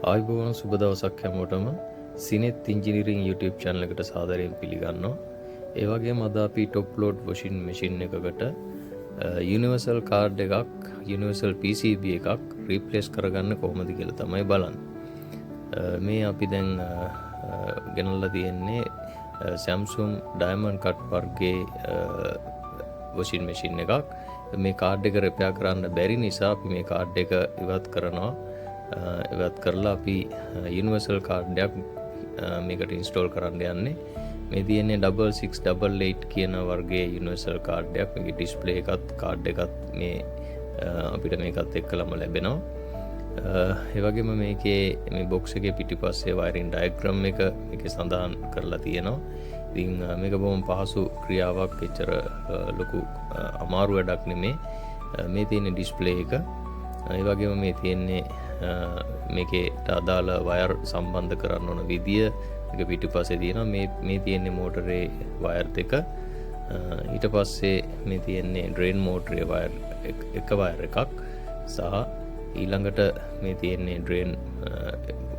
ආයුබෝවන් සුබ දවසක් හැමෝටම සිනෙත් ඉංජිනීරින් YouTube channel එකට සාදරයෙන් පිළිගන්නවා. ඒ වගේම අද අපි top load washing machine එකකට universal card එකක් universal PCB එකක් replace කරගන්න කොහොමද කියලා තමයි බලන්නේ. මේ අපි දැන් ගෙනල්ලා තියෙන්නේ Samsung Diamond Cut වර්ගයේ washing machine එකක්. මේ කාඩ් එක repair කරන්න බැරි නිසා අපි මේ කාඩ් එක ඉවත් කරනවා. ඉවත් කරලා අපි යුනිවර්සල් කාඩ් එකක් මේකට ඉන්ස්ටෝල් කරන්න යන්නේ. මේ තියෙන්නේ 6688 කියන වර්ගයේ යුනිවර්සල් කාඩ් එකක්. මේකේ ඩිස්ප්ලේ එකත් කාඩ් එකත් මේ අපිට මේකත් එක්කලම ලැබෙනවා. ඒ වගේම මේකේ මේ බොක්ස් එකේ පිටිපස්සේ වයරින් ඩයග්‍රෑම් එක මේකේ සඳහන් කරලා තියෙනවා. ඉතින් මේක බොහොම පහසු ක්‍රියාවක්. එච්චර ලොකු අමාරු වැඩක් නෙමෙයි. මේ තියෙන ඩිස්ප්ලේ එක. ඒ වගේම මේ තියෙන්නේ මේකේට අදාළ වයර් සම්බන්ධ කරන්න ඕන විදිය මේක පිටිපස්සේ තියෙනවා. මේ තියෙන්නේ මෝටරේ වයර් දෙක. ඊට පස්සේ මේ තියෙන්නේ ඩ්‍රේන් මෝටරේ වයර් එක වයර් එකක් සහ ඊළඟට මේ තියෙන්නේ ඩ්‍රේන්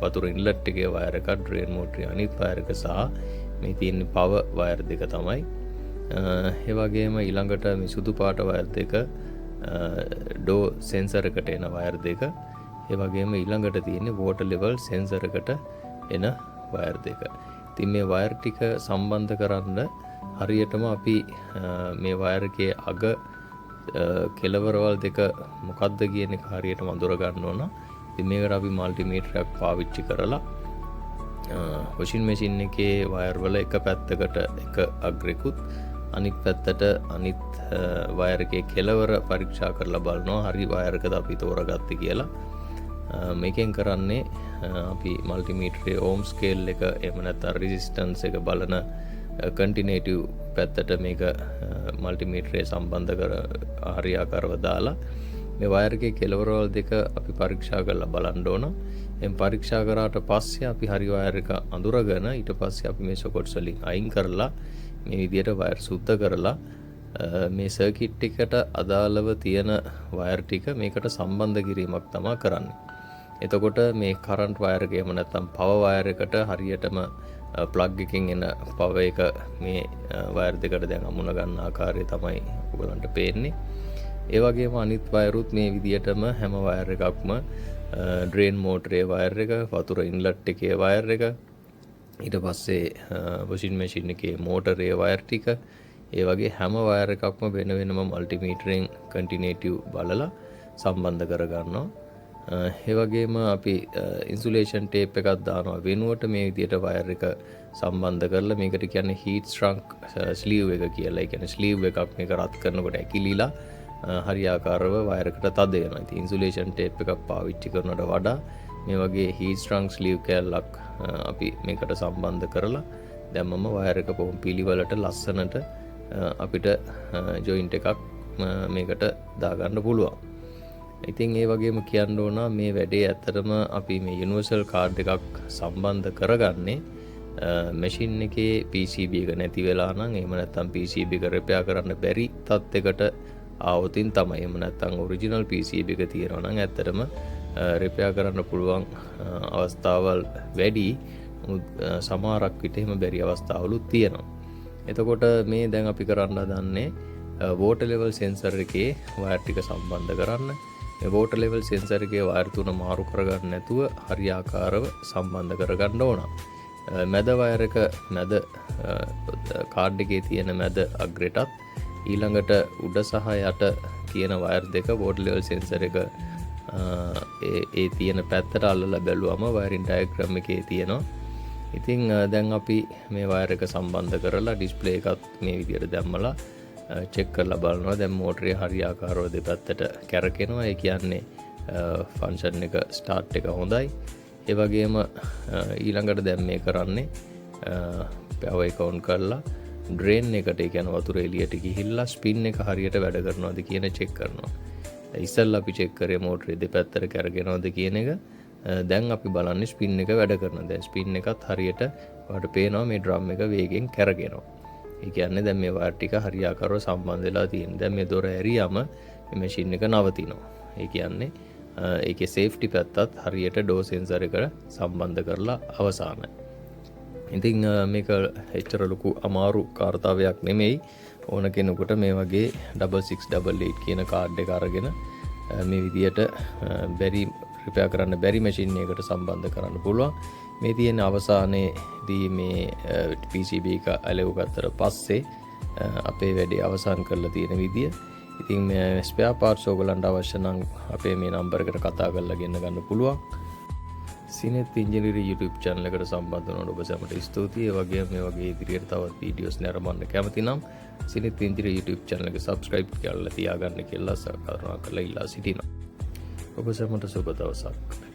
වතුර ඉන්ලට් එකේ වයර් එකක්, ඩ්‍රේන් මෝටරේ අනිත් වයර් එක සහ මේ තියෙන්නේ පවර් වයර් දෙක තමයි. ඒ වගේම ඊළඟට මේ සුදු පාට වයර් දෙක, ඩෝ සෙන්සර් එකට එන වයර් දෙක, ඒ වගේම ඊළඟට තියෙන්නේ වෝටර් ලෙවල් සෙන්සර් එකට එන වයර් දෙක. ඉතින් මේ වයර් ටික සම්බන්ධ කරන්න හරියටම අපි මේ වයර් එකේ අග කෙලවරවල් දෙක මොකක්ද කියන එක හරියටම අඳුර ගන්න ඕන. ඉතින් මේකට අපි මල්ටිමීටරයක් පාවිච්චි කරලා washing machine එකේ වයර් වල එක පැත්තකට එක අග්‍රෙකුත් අනිත් පැත්තට අනිත් වයර් එකේ කෙලවර පරීක්ෂා කරලා බලනවා හරි වයර් එකද අපි තෝරගත්තේ කියලා. මේකෙන් කරන්නේ අපි මල්ටිමීටරේ ඕම් ස්කේල් එක එහෙම නැත්නම් රෙසිස්ටන්ස් එක බලන කන්ටිනියුටි පැත්තට මේක මල්ටිමීටරේ සම්බන්ධ කර හරියාකාරව දාලා මේ වයර් එකේ කෙලවරවල් දෙක අපි පරීක්ෂා කරලා බලන්න ඕන. එම් පරීක්ෂා කරාට පස්සේ අපි හරි වයර් එක අඳුරගෙන ඊට පස්සේ අපි මේ සොකට්ස් වලින් අයින් කරලා මේ විදිහට වයර් සුද්ධ කරලා මේ සර්කිට් එකට අදාළව තියෙන වයර් ටික මේකට සම්බන්ධ කිරීමක් තමයි කරන්නේ. එතකොට මේ කරන්ට් වයර් එක එහෙම නැත්නම් පවර් වයර් එකට හරියටම ප්ලග් එකකින් එන පවර් එක මේ වයර් දෙකට දැන් අමුණ ගන්න ආකාරය තමයි ඔයගලන්ට පේන්නේ. ඒ වගේම අනිත් වයරුත් මේ විදිහටම හැම වයර් එකක්ම ඩ්‍රේන් මෝටරේ වයර් එක, වතුර ඉන්ලට් එකේ වයර් එක, ඊට පස්සේ වොෂින් මැෂින් එකේ මෝටරේ වයර් ටික, ඒ වගේ හැම වයර් එකක්ම වෙන වෙනම මල්ටිමීටරෙන් කන්ටිනියුටි බලලා සම්බන්ධ කරගන්නවා. ඒ වගේම අපි ඉන්සුලේෂන් ටේප් එකක් දානවා වෙනුවට මේ විදිහට වයර් එක සම්බන්ධ කරලා මේකට කියන්නේ හීට් ශ්‍රංක් ස්ලීව් එක කියලා. ඒ කියන්නේ ස්ලීව් එකක් මේක රත් කරනකොට ඇකිලිලා හරියාකාරව වයර් එකට තද වෙනවා. ඉතින් ඉන්සුලේෂන් ටේප් එකක් පාවිච්චි කරනවට වඩා මේ වගේ හීට් ශ්‍රංක් ස්ලීව් කෑල්ලක් අපි මේකට සම්බන්ධ කරලා දැම්මම වයර් එක බොහොම පිළිවෙලට ලස්සනට අපිට ජොයින්ට් එකක් මේකට දාගන්න පුළුවන්. ඉතින් ඒ වගේම කියන්න ඕන මේ වැඩේ ඇත්තටම අපි මේ යුනිවර්සල් කාඩ් එකක් සම්බන්ධ කරගන්නේ මැෂින් එකේ PCB එක නැති වෙලා නම් එහෙම නැත්නම් PCB එක රිපෙයාර් කරන්න බැරි තත්යකට ආවොතින් තමයි. එහෙම නැත්නම් ඔරිජිනල් PCB එක තියෙනවා නම් ඇත්තටම රිපෙයාර් කරන්න පුළුවන් අවස්ථාවල් වැඩි. සමහරක් විට එහෙම බැරි අවස්ථාවලුත් තියෙනවා. එතකොට මේ දැන් අපි කරන්න හදන්නේ වෝටර් ලෙවල් සෙන්සර් එකේ වයර් ටික සම්බන්ධ කරන්න. මේ වෝටර් ලෙවල් සෙන්සර් එකේ වයර් තුන මාරු කරගන්න නැතුව හරියාකාරව සම්බන්ධ කරගන්න ඕන. මැද වයර් එක මැද කාඩ් එකේ තියෙන මැද අග්‍රෙටත් ඊළඟට උඩ සහ යට තියෙන වයර් දෙක වෝටර් ලෙවල් සෙන්සර් එක ඒ තියෙන පැත්තට අල්ලලා බැලුවම වයරින් ඩයග්‍රෑම් එකේ තියෙනවා. ඉතින් දැන් අපි මේ වයර් එක සම්බන්ධ කරලා ඩිස්ප්ලේ එකත් මේ විදිහට දැම්මලා චෙක් කරලා බලනවා. දැන් මෝටරේ හරියාකාරව දෙපැත්තට කැරකෙනවා. ඒ කියන්නේ ෆන්ක්ෂන් එක ස්ටාර්ට් එක හොඳයි. ඒ වගේම ඊළඟට දැන් මේ කරන්නේ පවර් එක ඔන් කරලා ඩ්‍රේන් එකට, ඒ කියන්නේ වතුර එළියට ගිහිල්ලා ස්පින් එක හරියට වැඩ කරනවද කියන චෙක් කරනවා. ඉස්සෙල්ලා අපි චෙක් කරේ මෝටරේ දෙපැත්තට කැරගෙනවද කියන එක. දැන් අපි බලන්නේ ස්පින් එක වැඩ කරනවා. දැන් ස්පින් එකත් හරියට ඔයාලට පේනවා මේ ඩ්‍රම් එක වේගෙන් කැරගෙනවා. ඒ කියන්නේ දැන් මේ වයර් ටික හරියාකාරව සම්බන්ධ වෙලා තියෙනවා. දැන් මේ දොර ඇරියම මේ මැෂින් එක නවතිනවා. ඒ කියන්නේ ඒකේ සේෆ්ටි පැත්තත් හරියට ඩෝ සෙන්සර් එකට සම්බන්ධ කරලා අවසానයි. ඉතින් මේක එච්චර ලොකු අමාරු කාර්යතාවයක් නෙමෙයි. ඕන කෙනෙකුට මේ වගේ 6688 කියන කාඩ් එක අරගෙන මේ විදියට බැරි රිපෙයාර් කරන්න බැරි මැෂින් එකකට සම්බන්ධ කරන්න පුළුවන්. මේ තියෙන අවසානයේදී මේ PCB එක ඇලෙව ගත්තට පස්සේ අපේ වැඩේ අවසන් කරලා තියෙන විදිය. ඉතින් මේ ස්පෙයා පාර්ට්ස් ඕගලන්ට අවශ්‍ය නම් අපේ මේ නම්බර් එකට කතා කරලා ගෙන්න ගන්න පුළුවන්. සිනෙත් ඉංජිනේරිං YouTube channel එකට සම්බන්ධ වුණාට ඔබ සැමට ස්තුතියි. ඒ වගේම මේ වගේ ඉදිරියට තවත් වීඩියෝස් නරඹන්න කැමති නම් සිනෙත් ඉංජිනේරිං YouTube channel එක subscribe කරලා තියාගන්න කියලා සකරනවා කරලා ඉල්ලා සිටිනවා. ඔබ සැමට සුබ දවසක්.